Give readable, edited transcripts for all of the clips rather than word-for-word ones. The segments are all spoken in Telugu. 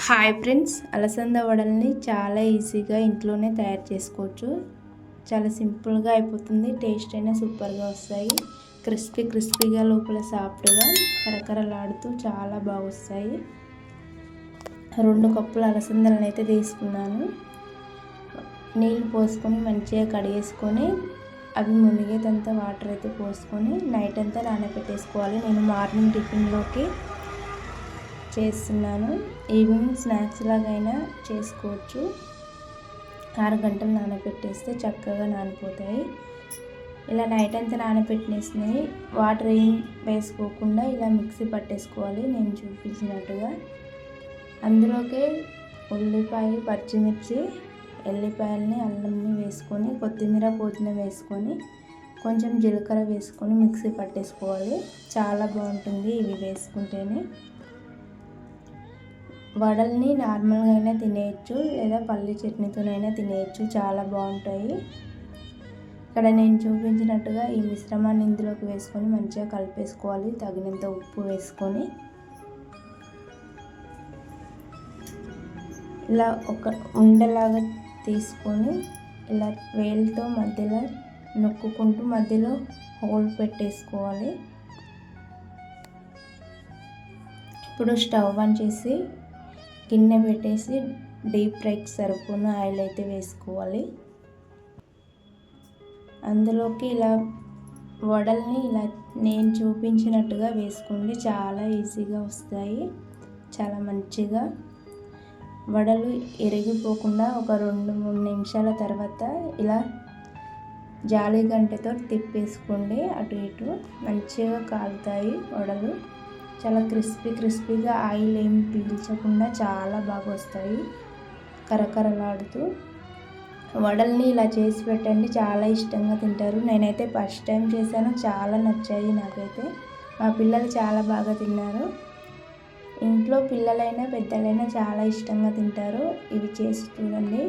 హాయ్ ఫ్రెండ్స్, అలసంద వడల్ని చాలా ఈజీగా ఇంట్లోనే తయారు చేసుకోవచ్చు. చాలా సింపుల్గా అయిపోతుంది. టేస్ట్ అయినా సూపర్గా వస్తాయి. క్రిస్పీగా లోపల సాఫ్ట్గా కరకరలాడుతూ చాలా బాగా వస్తాయి. 2 కప్పుల అలసందలను అయితే తీసుకున్నాను. నీళ్ళు పోసుకొని మంచిగా కడిగేసుకొని అవి మునిగేదంతా వాటర్ అయితే పోసుకొని నైట్ అంతా నానబెట్టేసుకోవాలి. నేను మార్నింగ్ టిఫిన్లోకి చేస్తున్నాను. ఈవినింగ్ స్నాక్స్ లాగైనా చేసుకోవచ్చు. 6 గంటలు నానబెట్టేస్తే చక్కగా నానిపోతాయి. ఇలా నైట్ అంతా నానబెట్టేసినవి వాటర్ ఏం వేసుకోకుండా ఇలా మిక్సీ పట్టేసుకోవాలి నేను చూపించినట్టుగా. అందులోకే ఉల్లిపాయ, పచ్చిమిర్చి, ఎల్లిపాయలని, అల్లంని వేసుకొని కొత్తిమీర, పుదీనా వేసుకొని కొంచెం జీలకర్ర వేసుకొని మిక్సీ పట్టేసుకోవాలి. చాలా బాగుంటుంది ఇవి వేసుకుంటేనే. వడల్ని నార్మల్గా అయినా తినేయచ్చు, లేదా పల్లి చట్నీతోనైనా తినేయచ్చు. చాలా బాగుంటాయి. ఇక్కడ నేను చూపించినట్టుగా ఈ మిశ్రమాన్ని ఇందులోకి వేసుకొని మంచిగా కలిపేసుకోవాలి. తగినంత ఉప్పు వేసుకొని ఇలా ఒక ఉండలాగా తీసుకొని ఇలా వేలుతో మధ్యలో నొక్కుంటూ మధ్యలో హోల్ పెట్టేసుకోవాలి. ఇప్పుడు స్టవ్ ఆన్ చేసి గిన్నె పెట్టేసి డీప్ ఫ్రైకి సరిపోయిన ఆయిల్ అయితే వేసుకోవాలి. అందులోకి ఇలా వడల్ని ఇలా నేను చూపించినట్టుగా వేసుకోండి. చాలా ఈజీగా వస్తాయి. చాలా మంచిగా వడలు ఎరిగిపోకుండా ఒక 2-3 నిమిషాల తర్వాత ఇలా జాలి గంటతో తిప్పేసుకోండి. అటు ఇటు మంచిగా కాలుతాయి వడలు. చాలా క్రిస్పీగా ఆయిల్ ఏమి పీల్చకుండా చాలా బాగా వస్తాయి కరకరలాడుతూ. వడల్ని ఇలా చేసి పెట్టండి, చాలా ఇష్టంగా తింటారు. నేనైతే ఫస్ట్ టైం చేశాను, చాలా నచ్చాయి నాకైతే. మా పిల్లలు చాలా బాగా తిన్నారు. ఇంట్లో పిల్లలైనా పెద్దలైనా చాలా ఇష్టంగా తింటారు. ఇవి చేసి చూడండి.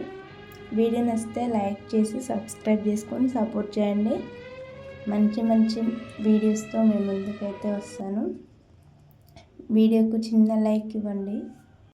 వీడియో నచ్చితే లైక్ చేసి సబ్స్క్రైబ్ చేసుకొని సపోర్ట్ చేయండి. మంచి వీడియోస్తో మీ ముందుకైతే వస్తాను. వీడియోకు చిన్న లైక్ ఇవ్వండి.